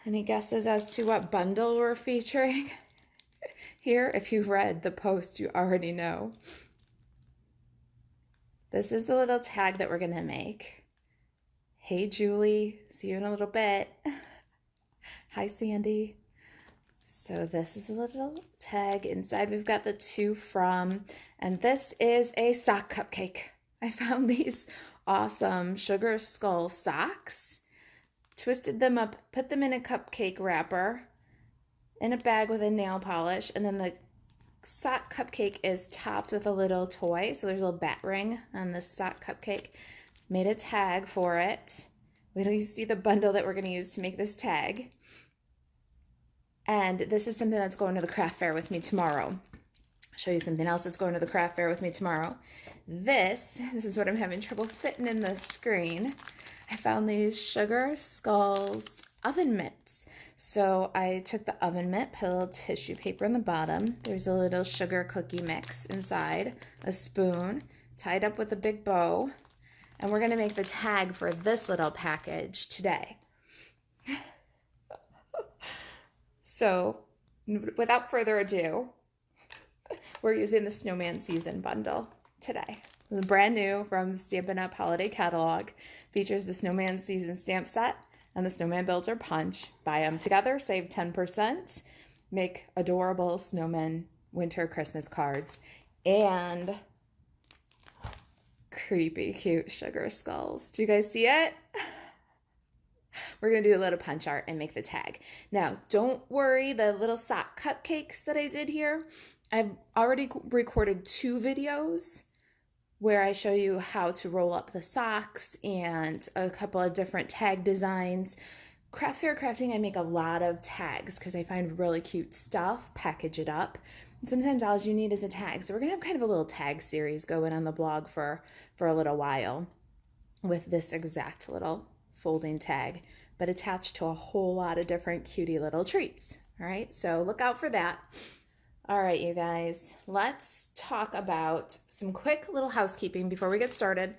Any guesses as to what bundle we're featuring here? If you've read the post, you already know. This is the little tag that we're gonna make. Hey, Julie, see you in a little bit. Hi, Sandy. So this is a little tag. Inside we've got the to from, and this is a sock cupcake. I found these awesome sugar skull socks, twisted them up, put them in a cupcake wrapper, in a bag with a nail polish, and then the sock cupcake is topped with a little toy. So there's a little bat ring on this sock cupcake. Made a tag for it. Wait till you see the bundle that we're going to use to make this tag. And this is something that's going to the craft fair with me tomorrow. I'll show you something else that's going to the craft fair with me tomorrow. This is what I'm having trouble fitting in the screen. I found these Sugar Skulls oven mitts. So I took the oven mitt, put a little tissue paper in the bottom. There's a little sugar cookie mix inside, a spoon, tied up with a big bow. And we're going to make the tag for this little package today. So without further ado, we're using the Snowman Season Bundle today. It's brand new from the Stampin' Up! Holiday Catalog. Features the Snowman Season Stamp Set and the Snowman Builder Punch. Buy them together, save 10%, make adorable snowman winter Christmas cards, and creepy cute sugar skulls. Do you guys see it? We're going to do a little punch art and make the tag. Now, don't worry, the little sock cupcakes that I did here, I've already recorded 2 videos where I show you how to roll up the socks and a couple of different tag designs. Craft fair crafting, I make a lot of tags because I find really cute stuff, package it up. And sometimes all you need is a tag. So we're going to have kind of a little tag series going on the blog for a little while with this exact little folding tag, but attached to a whole lot of different cutie little treats. All right, so look out for that. All right, you guys, let's talk about some quick little housekeeping before we get started.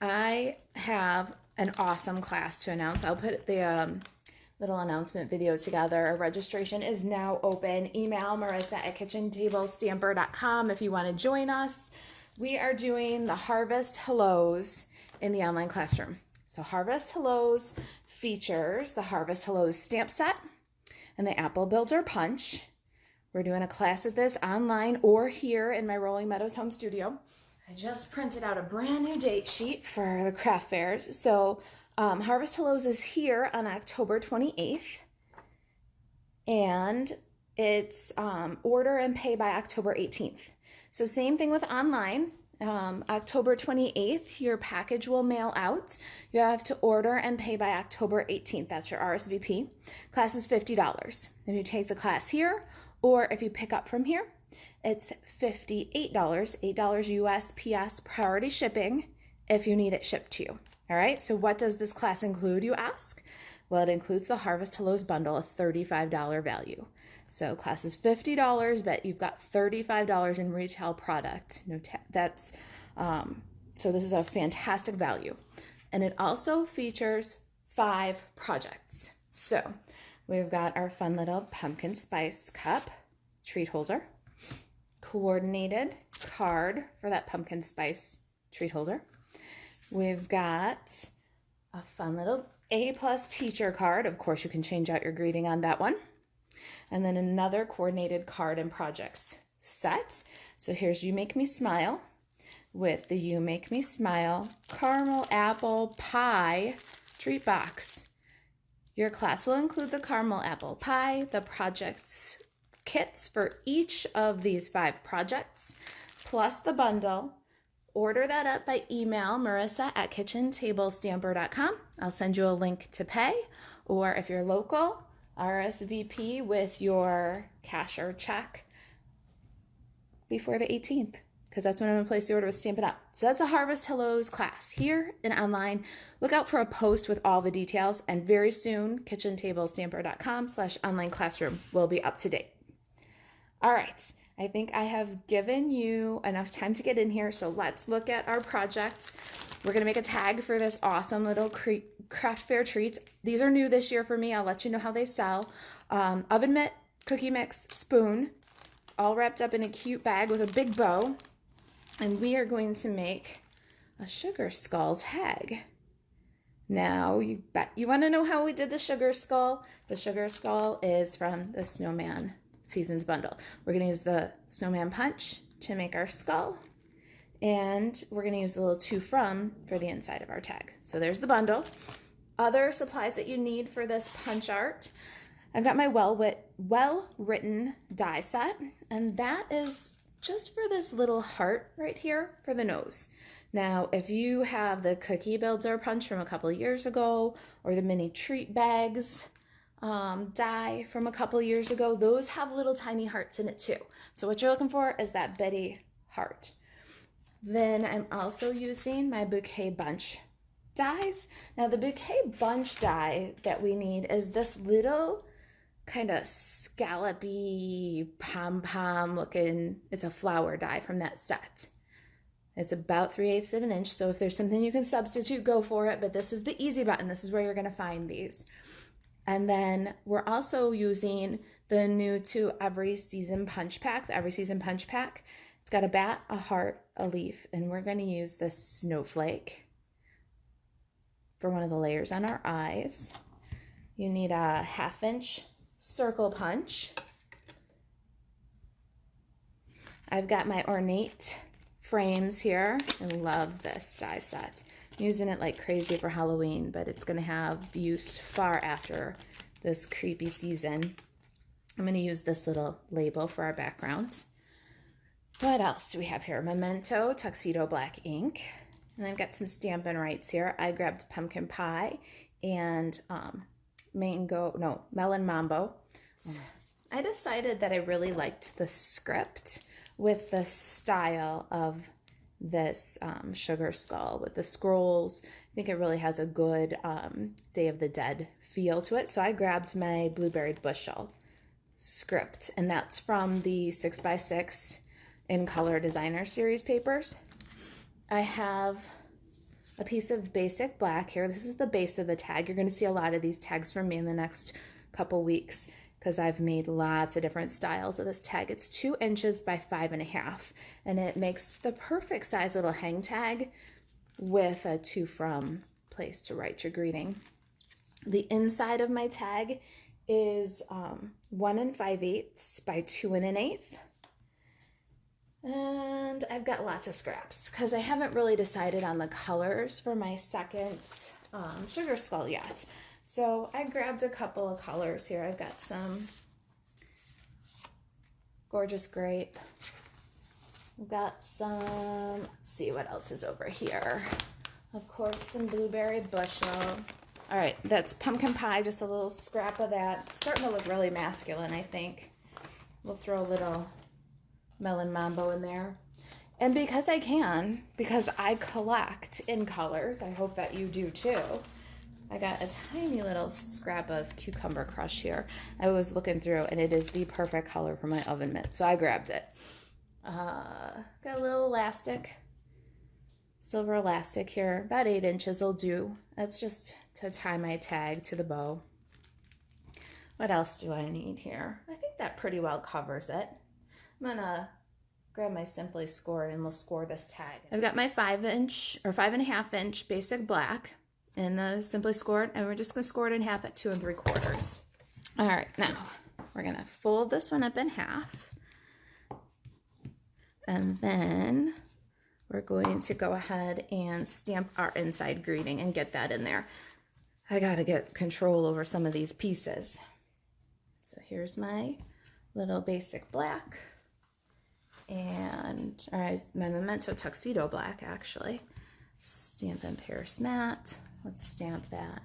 I have an awesome class to announce. I'll put the little announcement video together. Our registration is now open. Email marisa@kitchentablestamper.com if you want to join us. We are doing the Harvest Hellos in the online classroom. So Harvest Hellos features the Harvest Hellos stamp set and the Apple Builder Punch. We're doing a class with this online or here in my Rolling Meadows home studio. I just printed out a brand new date sheet for the craft fairs. So Harvest Hellos is here on October 28th. And it's order and pay by October 18th. So same thing with online. October 28th, your package will mail out. You have to order and pay by October 18th. That's your RSVP. Class is $50. If you take the class here, or if you pick up from here, it's $58, $8 USPS priority shipping if you need it shipped to you. All right, so what does this class include, you ask? Well, it includes the Harvest Hellos bundle, a $35 value. So class is $50, but you've got $35 in retail product. So this is a fantastic value. And it also features 5 projects. So we've got our fun little pumpkin spice cup treat holder, coordinated card for that pumpkin spice treat holder. We've got a fun little A+ teacher card. Of course, you can change out your greeting on that one. And then another coordinated card and projects set. So here's You Make Me Smile with the You Make Me Smile caramel apple pie treat box. Your class will include the caramel apple pie, the projects kits for each of these 5 projects, plus the bundle. Order that up by email, marisa@kitchentablestamper.com. I'll send you a link to pay, or if you're local, RSVP with your cash or check before the 18th, because that's when I'm going to place the order with Stampin' Up. So that's a Harvest Hellos class here and online. Look out for a post with all the details, and very soon, kitchentablestamper.com/online classroom will be up to date. All right, I think I have given you enough time to get in here, so let's look at our projects. we're gonna make a tag for this awesome little craft fair treats. These are new this year for me. I'll let you know how they sell. Oven mitt, cookie mix, spoon, all wrapped up in a cute bag with a big bow. And we are going to make a sugar skull tag. Now, you bet you want to know how we did the sugar skull. The sugar skull is from the Snowman Seasons bundle. We're going to use the Snowman Punch to make our skull. And we're going to use the little to from for the inside of our tag. So there's the bundle. Other supplies that you need for this punch art. I've got my well-written die set. And that is just for this little heart right here for the nose. Now, if you have the Cookie Builder Punch from a couple of years ago, or the mini treat bags die from a couple of years ago, those have little tiny hearts in it too. So what you're looking for is that Betty heart. Then I'm also using my Bouquet Bunch dies. Now the Bouquet Bunch die that we need is this little kind of scallopy pom-pom looking, it's a flower die from that set. It's about 3/8 of an inch, so if there's something you can substitute, go for it, but this is the easy button. This is where you're gonna find these. And then we're also using the new to Every Season Punch Pack, the Every Season Punch Pack. It's got a bat, a heart, a leaf, and we're gonna use the snowflake for one of the layers on our eyes. You need a 1/2 inch circle punch. I've got my ornate frames here. I love this die set. I'm using it like crazy for Halloween, but it's going to have use far after this creepy season. I'm going to use this little label for our backgrounds. What else do we have here? Memento Tuxedo Black ink. And I've got some Stampin' Rights here. I grabbed pumpkin pie and melon mambo. I decided that I really liked the script with the style of this sugar skull with the scrolls. I think it really has a good Day of the Dead feel to it. So I grabbed my Blueberry Bushel script, and that's from the 6x6 in Color Designer Series papers. I have a piece of basic black here. This is the base of the tag. You're going to see a lot of these tags from me in the next couple weeks, because I've made lots of different styles of this tag. It's 2 inches by 5.5, and it makes the perfect size little hang tag with a to from place to write your greeting. The inside of my tag is 1 5/8 by 2 1/8. And I've got lots of scraps because I haven't really decided on the colors for my second sugar skull yet. So I grabbed a couple of colors here. I've got some gorgeous grape. I've got some, let's see what else is over here. Of course, some Blueberry Bushel. All right, that's pumpkin pie, just a little scrap of that. It's starting to look really masculine, I think. We'll throw a little melon mambo in there. And because I collect in colors, I hope that you do too. I got a tiny little scrap of cucumber crush here. I was looking through, and it is the perfect color for my oven mitt, so I grabbed it. Got a little elastic, silver elastic here. About 8 inches will do. That's just to tie my tag to the bow. What else do I need here? I think that pretty well covers it. I'm gonna grab my Simply Scored and we'll score this tag. I've got my 5-inch or 5.5-inch basic black in the Simply Scored, and we're just gonna score it in half at 2 3/4. All right, now we're gonna fold this one up in half, and then we're going to go ahead and stamp our inside greeting and get that in there. I gotta get control over some of these pieces. So here's my little basic black, and my Memento Tuxedo Black, actually. Stampin' Paris Matte. Let's stamp that.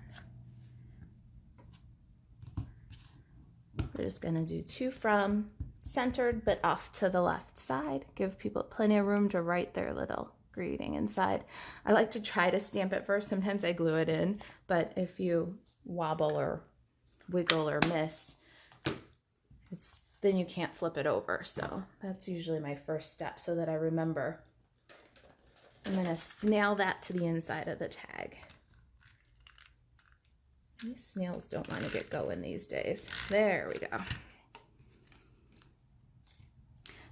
We're just gonna do 2 from, centered but off to the left side. Give people plenty of room to write their little greeting inside. I like to try to stamp it first. Sometimes I glue it in, but if you wobble or wiggle or miss, then you can't flip it over. So that's usually my first step, so that I remember I'm going to nail that to the inside of the tag. These snails don't want to get going these days. There we go.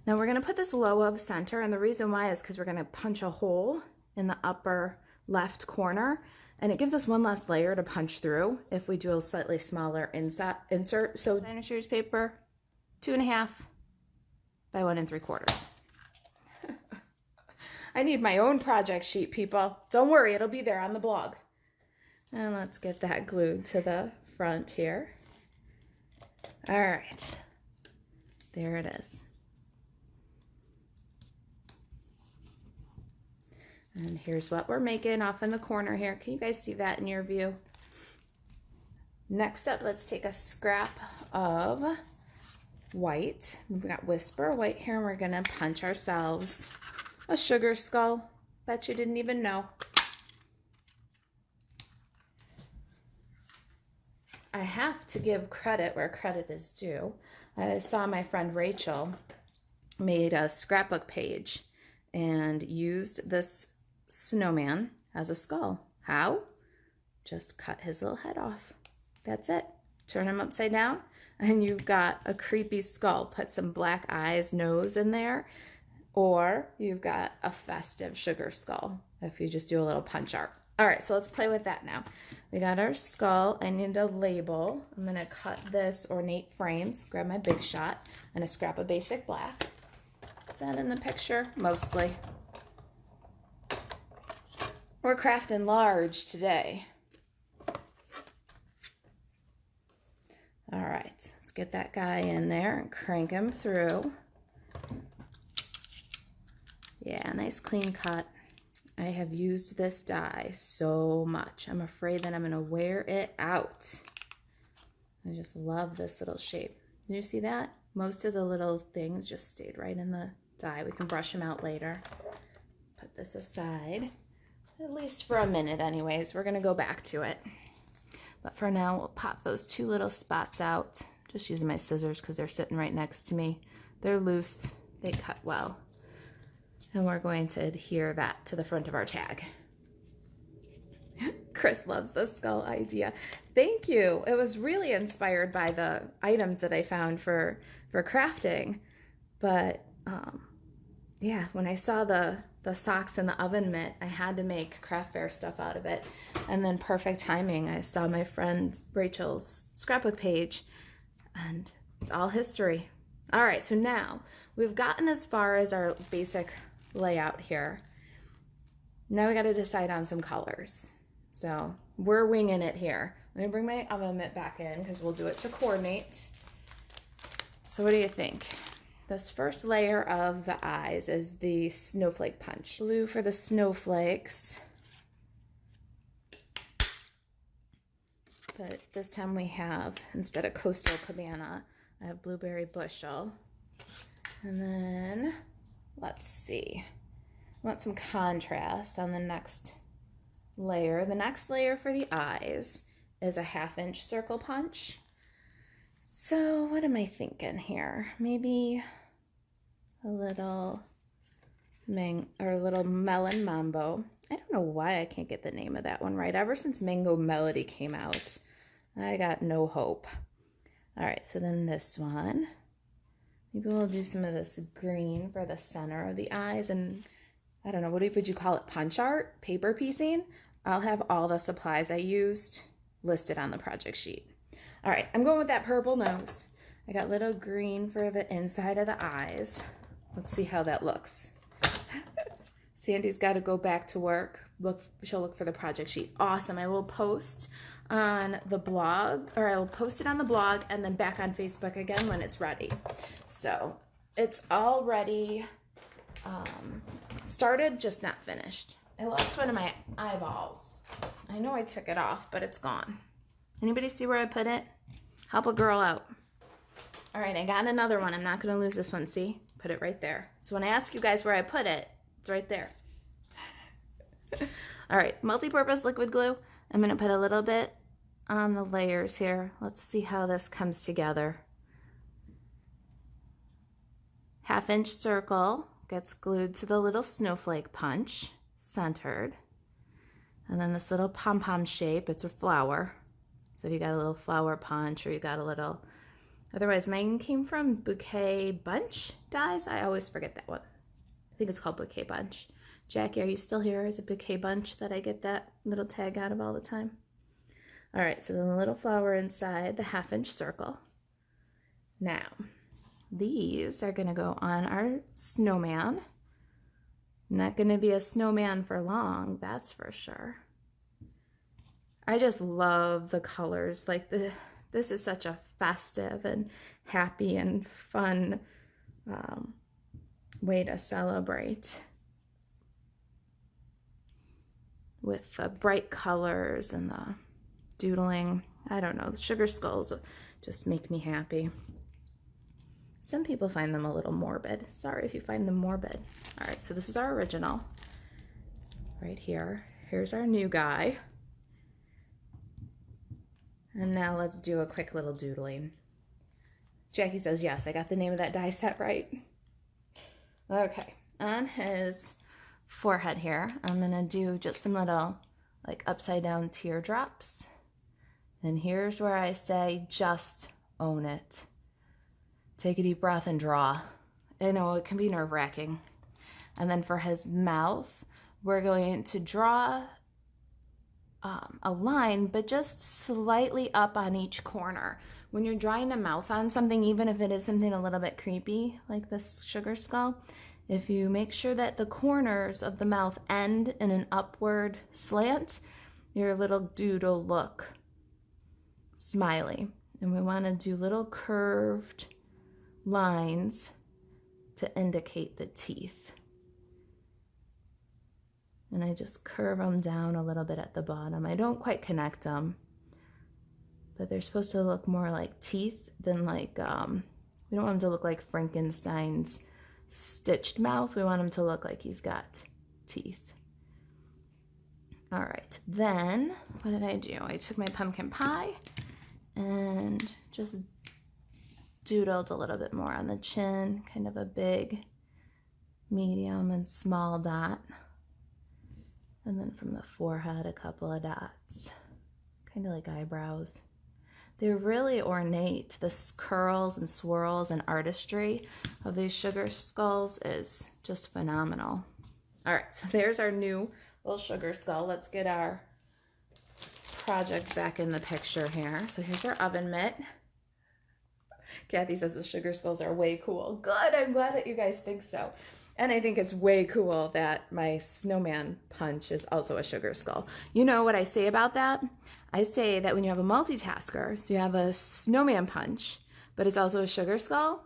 Now we're going to put this low of center, and the reason why is because we're going to punch a hole in the upper left corner, and it gives us one less layer to punch through if we do a slightly smaller insert. So designer series paper, 2.5 by 1 3/4. I need my own project sheet, people. Don't worry, it'll be there on the blog. And let's get that glued to the front here. All right, there it is. And here's what we're making off in the corner here. Can you guys see that in your view? Next up, let's take a scrap of white. We've got Whisper white here, and we're gonna punch ourselves a sugar skull. Bet you didn't even know. I have to give credit where credit is due. I saw my friend Rachel made a scrapbook page and used this snowman as a skull. How? Just cut his little head off. That's it. Turn him upside down and you've got a creepy skull. Put some black eyes, nose in there, or you've got a festive sugar skull if you just do a little punch art. All right, so let's play with that now. We got our skull. I need a label. I'm gonna cut this ornate frames, grab my Big Shot, and a scrap of basic black. Is that in the picture? Mostly. We're crafting large today. All right, let's get that guy in there and crank him through. Yeah, nice clean cut. I have used this die so much. I'm afraid that I'm gonna wear it out. I just love this little shape. Did you see that? Most of the little things just stayed right in the die. We can brush them out later. Put this aside, at least for a minute anyways. We're gonna go back to it. But for now, we'll pop those 2 little spots out. Just using my scissors because they're sitting right next to me. They're loose, they cut well. And we're going to adhere that to the front of our tag. Chris loves the skull idea. Thank you. It was really inspired by the items that I found for crafting. But yeah, when I saw the socks and the oven mitt, I had to make craft fair stuff out of it. And then perfect timing, I saw my friend Rachel's scrapbook page, and it's all history. All right, so now we've gotten as far as our basic layout here. Now we got to decide on some colors. So we're winging it here. Let me bring my oven mitt back in because we'll do it to coordinate. So what do you think? This first layer of the eyes is the snowflake punch. Blue for the snowflakes. But this time we have, instead of coastal cabana, I have blueberry bushel. And then let's see. I want some contrast on the next layer. The next layer for the eyes is a 1/2-inch circle punch. So what am I thinking here? Maybe a little melon mambo. I don't know why I can't get the name of that one right. Ever since Mango Melody came out, I got no hope. All right, so then this one. Maybe we'll do some of this green for the center of the eyes, and I don't know, what would you call it? Punch art? Paper piecing? I'll have all the supplies I used listed on the project sheet. All right, I'm going with that purple nose. I got little green for the inside of the eyes. Let's see how that looks. Sandy's got to go back to work. She'll look for the project sheet. Awesome. I will post on the blog, or I will post it on the blog and then back on Facebook again when it's ready. So it's already started, just not finished. I lost one of my eyeballs. I know I took it off, but it's gone. Anybody see where I put it? Help a girl out. All right, I got another one. I'm not going to lose this one. See? Put it right there. So when I ask you guys where I put it, it's right there. All right, multi-purpose liquid glue. I'm going to put a little bit on the layers here. Let's see how this comes together. 1/2-inch circle gets glued to the little snowflake punch. centered. And then this little pom-pom shape, it's a flower. So if you got a little flower punch or you got a little, otherwise mine came from Bouquet Bunch dies. I always forget that one. I think it's called Bouquet Bunch. Jackie, are you still here? Is it Bouquet Bunch that I get that little tag out of all the time? All right, so then the little flower inside the 1/2-inch circle. Now, these are gonna go on our snowman. Not gonna be a snowman for long, that's for sure. I just love the colors. Like this is such a festive and happy and fun way to celebrate with the bright colors and the doodling. I don't know, the sugar skulls just make me happy. Some people find them a little morbid. Sorry if you find them morbid. All right, so this is our original right here. Here's our new guy. And now let's do a quick little doodling. Jackie says, yes, I got the name of that die set right. Okay, on his forehead here, I'm gonna do just some little like upside down teardrops. And here's where I say, just own it. Take a deep breath and draw. I know it can be nerve-wracking. And then for his mouth, we're going to draw a line, but just slightly up on each corner. When you're drawing a mouth on something, even if it is something a little bit creepy, like this sugar skull, if you make sure that the corners of the mouth end in an upward slant, your little dude will look smiley. And we want to do little curved lines to indicate the teeth. And I just curve them down a little bit at the bottom. I don't quite connect them, but they're supposed to look more like teeth than like, we don't want them to look like Frankenstein's stitched mouth. We want him to look like he's got teeth. All right, then what did I do? I took my pumpkin pie and just doodled a little bit more on the chin, kind of a big, medium, and small dot. And then from the forehead, a couple of dots, kind of like eyebrows. They're really ornate. The curls and swirls and artistry of these sugar skulls is just phenomenal. All right, so there's our new little sugar skull. Let's get our project back in the picture here. So here's our oven mitt. Kathy says the sugar skulls are way cool. Good, I'm glad that you guys think so. And I think it's way cool that my snowman punch is also a sugar skull. You know what I say about that? I say that when you have a multitasker, so you have a snowman punch, but it's also a sugar skull,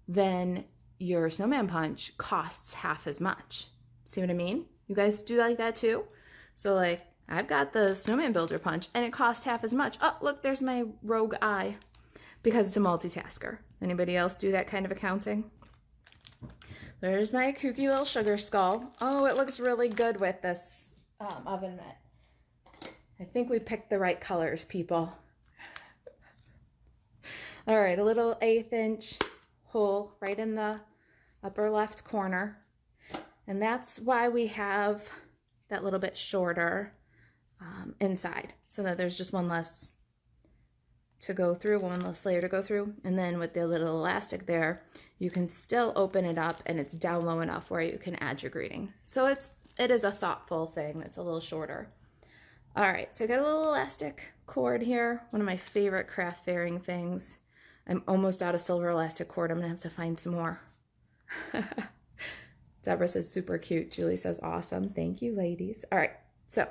then your snowman punch costs half as much. See what I mean? You guys do like that too? So like, I've got the Snowman Builder Punch and it costs half as much. Oh, look, there's my rogue eye because it's a multitasker. Anybody else do that kind of accounting? There's my kooky little sugar skull. Oh, it looks really good with this oven mitt. I think we picked the right colors, people. All right, a little 1/8 inch hole right in the upper left corner. And that's why we have that little bit shorter inside, so that there's just one less to go through, one less layer to go through. And then with the little elastic there, you can still open it up and it's down low enough where you can add your greeting. So it is a thoughtful thing that's a little shorter. All right, so I got a little elastic cord here, one of my favorite craft fairing things. I'm almost out of silver elastic cord. I'm gonna have to find some more. Deborah says super cute. Julie says awesome. Thank you, ladies. All right, so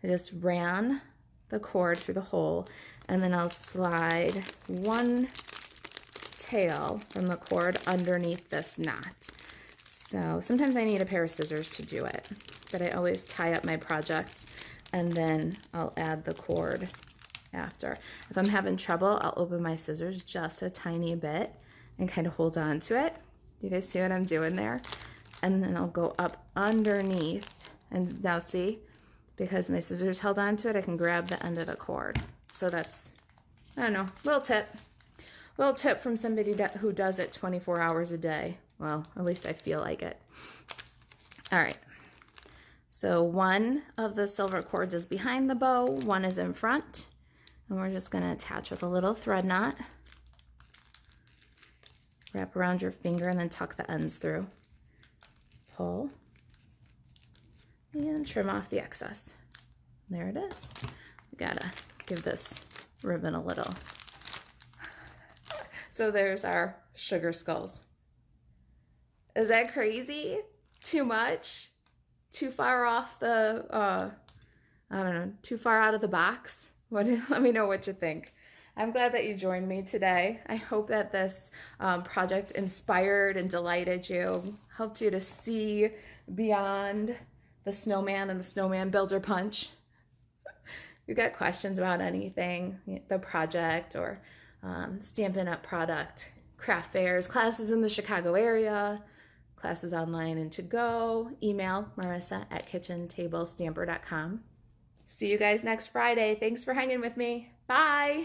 I just ran the cord through the hole, and then I'll slide one tail from the cord underneath this knot. So sometimes I need a pair of scissors to do it, but I always tie up my project and then I'll add the cord after. If I'm having trouble, I'll open my scissors just a tiny bit and kind of hold on to it. You guys see what I'm doing there? And then I'll go up underneath, and now see, because my scissors held onto it, I can grab the end of the cord. So that's, I don't know, little tip from somebody who does it 24 hours a day. Well, at least I feel like it. All right, So one of the silver cords is behind the bow, one is in front, and we're just going to attach with a little thread knot. Wrap around your finger and then tuck the ends through. Pull and trim off the excess. There it is. We gotta give this ribbon a little. So there's our sugar skulls. Is that crazy? Too much? Too far off the, I don't know, too far out of the box? Let me know what you think. I'm glad that you joined me today. I hope that this project inspired and delighted you, helped you to see beyond the snowman and the Snowman Builder Punch. If you've got questions about anything, the project or Stampin' Up product, craft fairs, classes in the Chicago area, classes online and to go, email marisa@kitchentablestamper.com. See you guys next Friday. Thanks for hanging with me. Bye.